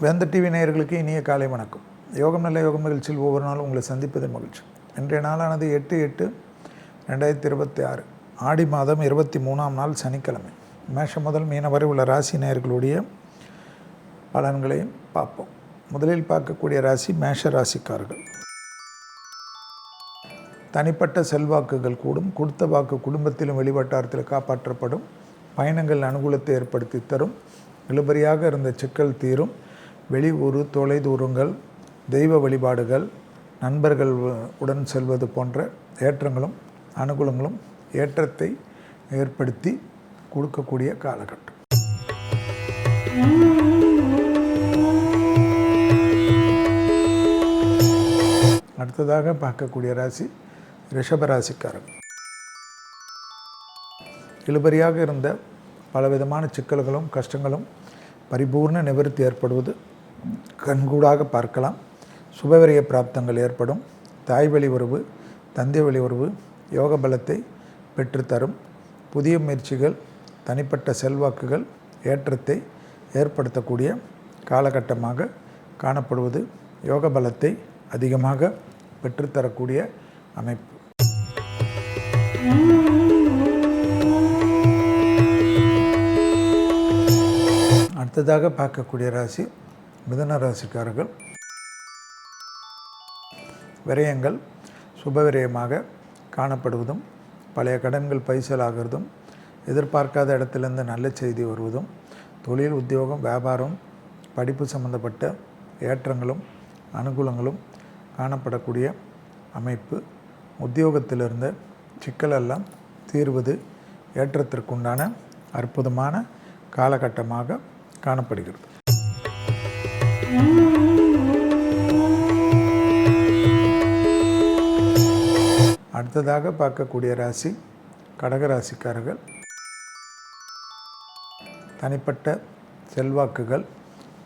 வேந்தர் டிவி நேயர்களுக்கு இனிய காலை வணக்கம். யோகம் நல்ல யோகம் நிகழ்ச்சியில் ஒவ்வொரு நாளும் உங்களை சந்திப்பதில் மகிழ்ச்சி. இன்றைய நாளானது 8/8/2026 ஆடி மாதம் 23ஆம் நாள் சனிக்கிழமை. மேஷம் முதல் மீன வரை உள்ள ராசி நேயர்களுடைய பலன்களையும் பார்ப்போம். முதலில் பார்க்கக்கூடிய ராசி மேஷ ராசிக்காரர்கள். தனிப்பட்ட செல்வாக்குகள் கூடும். கொடுத்த வாக்கு குடும்பத்திலும் வெளிவட்டாரத்தில் காப்பாற்றப்படும். பயணங்கள் அனுகூலத்தை ஏற்படுத்தி தரும். இழுபறியாக இருந்த சிக்கல் தீரும். வெளியூர், தொலைதூரங்கள், தெய்வ வழிபாடுகள், நண்பர்கள் உடன் செல்வது போன்ற ஏற்றங்களும் அனுகூலங்களும் ஏற்றத்தை ஏற்படுத்தி கொடுக்கக்கூடிய காலகட்டம். அடுத்ததாக பார்க்கக்கூடிய ராசி ரிஷபராசிக்காரர்கள். இழுபறியாக இருந்த பலவிதமான சிக்கல்களும் கஷ்டங்களும் பரிபூர்ண நிவர்த்தி ஏற்படுவது கண்கூடாக பார்க்கலாம். சுபவிரய பிராப்தங்கள் ஏற்படும். தாய் வழி உறவு, தந்தை வழி உறவு யோக பலத்தை பெற்றுத்தரும். புதிய முயற்சிகள், தனிப்பட்ட செல்வாக்குகள் ஏற்றத்தை ஏற்படுத்தக்கூடிய காலகட்டமாக காணப்படுவது யோக பலத்தை அதிகமாக பெற்றுத்தரக்கூடிய அமைப்பு. அடுத்ததாக பார்க்கக்கூடிய ராசி மிதுன ராசிக்காரர்கள். விரயங்கள் சுபவிரயமாக காணப்படுவதும், பழைய கடன்கள் பைசலாகிறதும், எதிர்பார்க்காத இடத்திலிருந்து நல்ல செய்தி வருவதும், தொழில், உத்தியோகம், வியாபாரம், படிப்பு சம்பந்தப்பட்ட ஏற்றங்களும் அனுகூலங்களும் காணப்படக்கூடிய அமைப்பு. உத்தியோகத்திலிருந்த சிக்கலெல்லாம் தீர்வது ஏற்றத்திற்குண்டான அற்புதமான காலகட்டமாக காணப்படுகிறது. அடுத்ததாக பார்க்கக்கூடிய ராசி கடகராசிக்காரர்கள். தனிப்பட்ட செல்வாக்குகள்,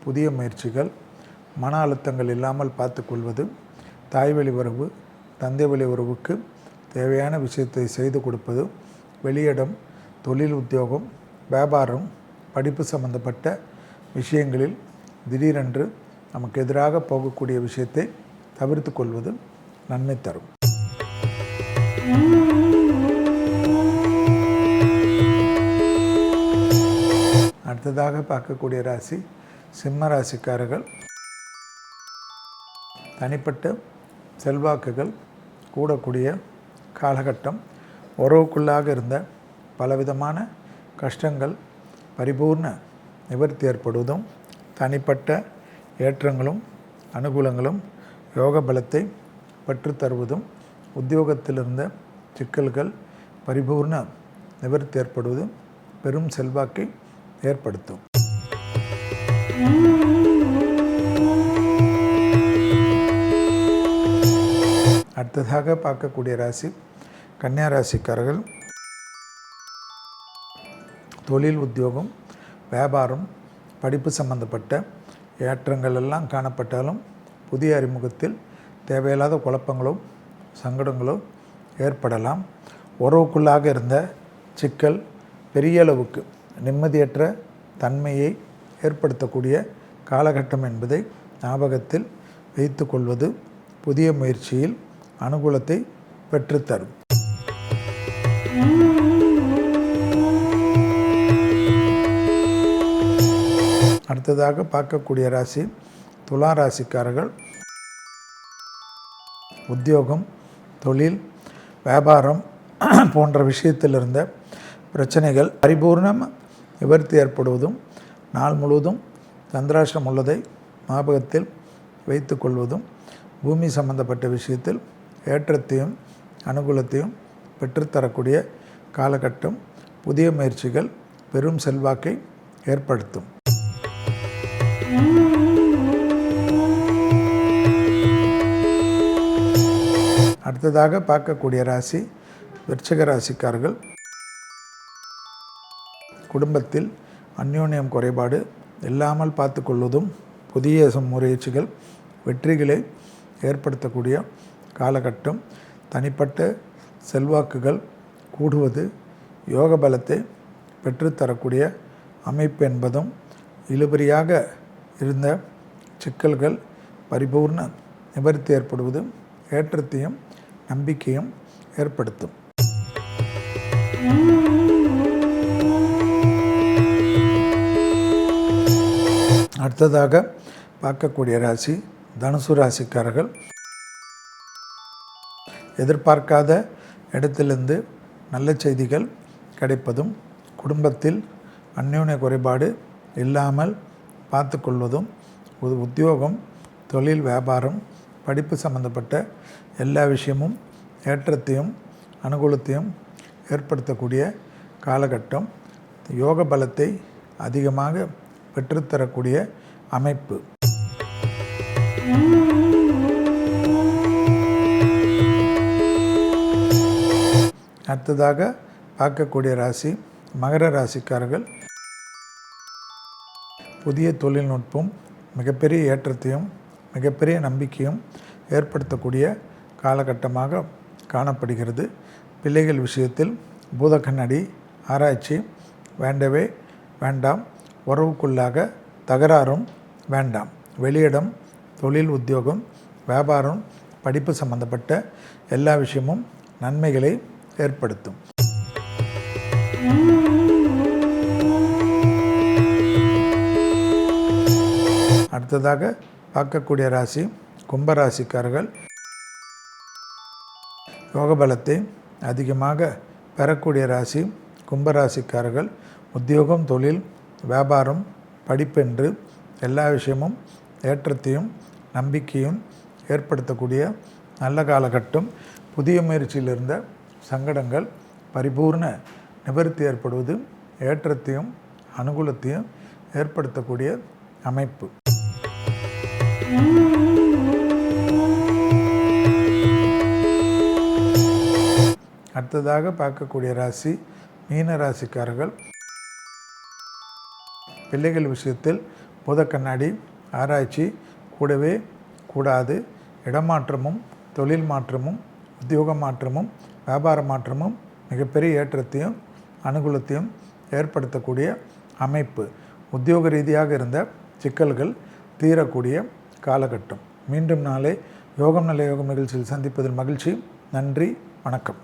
புதிய முயற்சிகள், மன அழுத்தங்கள் இல்லாமல் பார்த்துக்கொள்வது, தாய் வழி உறவு, தந்தை வழி உறவுக்கு தேவையான விஷயத்தை செய்து கொடுப்பது, வெளியிடம், தொழில், உத்தியோகம், வியாபாரம், படிப்பு சம்பந்தப்பட்ட விஷயங்களில் திடீரென்று நமக்கு எதிராக போகக்கூடிய விஷயத்தை தவிர்த்து கொள்வது நன்மை தரும். அடுத்ததாக பார்க்கக்கூடிய ராசி சிம்ம ராசிக்காரர்கள். தனிப்பட்ட செல்வாக்குகள் கூடக்கூடிய காலகட்டம். உறவுக்குள்ளாக இருந்த பலவிதமான கஷ்டங்கள் பரிபூர்ண நிவர்த்தி ஏற்படுவதும், தனிப்பட்ட ஏற்றங்களும் அனுகூலங்களும் யோக பலத்தை பெற்றுத்தருவதும், உத்தியோகத்திலிருந்த சிக்கல்கள் பரிபூர்ண நிவர்த்தி ஏற்படுவதும் பெரும் செல்வாக்கை ஏற்படுத்தும். அடுத்ததாக பார்க்கக்கூடிய ராசி கன்னியா ராசிக்காரர்கள். தொழில், உத்தியோகம், வியாபாரம், படிப்பு சம்பந்தப்பட்ட ஏற்றங்கள் எல்லாம் காணப்பட்டாலும் புதிய அறிமுகத்தில் தேவையில்லாத குழப்பங்களோ சங்கடங்களோ ஏற்படலாம். உறவுக்குள்ளாக இருந்த சிக்கல் பெரிய அளவுக்கு நிம்மதியற்ற தன்மையை ஏற்படுத்தக்கூடிய காலகட்டம் என்பதை ஞாபகத்தில் வைத்து கொள்வது புதிய முயற்சியில் அனுகூலத்தை பெற்றுத்தரும். அடுத்ததாக பார்க்கக்கூடிய ராசி துலா ராசிக்காரர்கள். உத்தியோகம், தொழில், வியாபாரம் போன்ற விஷயத்தில் இருந்த பிரச்சனைகள் பரிபூர்ணம் நிவர்த்தி ஏற்படுவதும், நாள் முழுவதும் சந்திராஷ்டிரம் உள்ளதை ஞாபகத்தில் வைத்து கொள்வதும் பூமி சம்பந்தப்பட்ட விஷயத்தில் ஏற்றத்தையும் அனுகூலத்தையும் பெற்றுத்தரக்கூடிய காலகட்டம். புதிய முயற்சிகள் பெரும் செல்வாக்கை ஏற்படுத்தும். அடுத்ததாக பார்க்கக்கூடிய ராசி விருச்சிக ராசிக்காரர்கள். குடும்பத்தில் அந்யோன்யம் குறைபாடு இல்லாமல் பார்த்து கொள்வதும், புதிய முயற்சிகள் வெற்றிகளை ஏற்படுத்தக்கூடிய காலகட்டம். தனிப்பட்ட செல்வாக்குகள் கூடுவது யோக பலத்தை பெற்றுத்தரக்கூடிய அமைப்பு என்பதும், இழுபறியாக இருந்த சிக்கல்கள் பரிபூர்ண நிவர்த்தி ஏற்படுவது ஏற்றத்தையும் நம்பிக்கையும் ஏற்படுத்தும். அடுத்ததாக பார்க்கக்கூடிய ராசி தனுசு ராசிக்காரர்கள். எதிர்பார்க்காத இடத்திலிருந்து நல்ல செய்திகள் கிடைப்பதும், குடும்பத்தில் அந்யோன்ய குறைபாடு இல்லாமல் பார்த்து கொள்வதும், உத்தியோகம், தொழில், வியாபாரம், படிப்பு சம்பந்தப்பட்ட எல்லா விஷயமும் ஏற்றத்தையும் அனுகூலத்தையும் ஏற்படுத்தக்கூடிய காலகட்டம். யோக பலத்தை அதிகமாக பெற்றுத்தரக்கூடிய அமைப்பு. அடுத்ததாக பார்க்கக்கூடிய ராசி மகர ராசிக்காரர்கள். புதிய தொழில்நுட்பம் மிகப்பெரிய ஏற்றத்தையும் மிகப்பெரிய நம்பிக்கையும் ஏற்படுத்தக்கூடிய காலகட்டமாக காணப்படுகிறது. பிள்ளைகள் விஷயத்தில் பூத கண்ணாடி ஆராய்ச்சி வேண்டவே வேண்டாம். உறவுக்குள்ளாக தகராறும் வேண்டாம். வெளியிடம், தொழில், உத்தியோகம், வியாபாரம், படிப்பு சம்பந்தப்பட்ட எல்லா விஷயமும் நன்மைகளை ஏற்படுத்தும். அடுத்ததாக பார்க்கக்கூடிய ராசி கும்பராசிக்காரர்கள். யோக பலத்தை அதிகமாக பெறக்கூடிய ராசி கும்பராசிக்காரர்கள். உத்தியோகம், தொழில், வியாபாரம், படிப்பென்று எல்லா விஷயமும் ஏற்றத்தையும் நம்பிக்கையும் ஏற்படுத்தக்கூடிய நல்ல காலகட்டம். புதிய முயற்சியில் இருந்த சங்கடங்கள் பரிபூர்ண நிவர்த்தி ஏற்படுவது ஏற்றத்தையும் அனுகூலத்தையும் ஏற்படுத்தக்கூடிய அமைப்பு. அடுத்ததாக பார்க்கக்கூடிய ராசி மீன ராசிக்காரர்கள். பிள்ளைகள் விஷயத்தில் பூத கண்ணாடி ஆராய்ச்சி கூடவே கூடாது. இடமாற்றமும், தொழில் மாற்றமும், உத்தியோக மாற்றமும், வியாபார மாற்றமும் மிகப்பெரிய ஏற்றத்தையும் அனுகூலத்தையும் ஏற்படுத்தக்கூடிய அமைப்பு. உத்தியோக ரீதியாக இருந்த சிக்கல்கள் தீரக்கூடிய காலகட்டம். மீண்டும் நாளை யோகம் நல்ல யோகம் நிகழ்ச்சியில் சந்திப்பதில் மகிழ்ச்சி. நன்றி, வணக்கம்.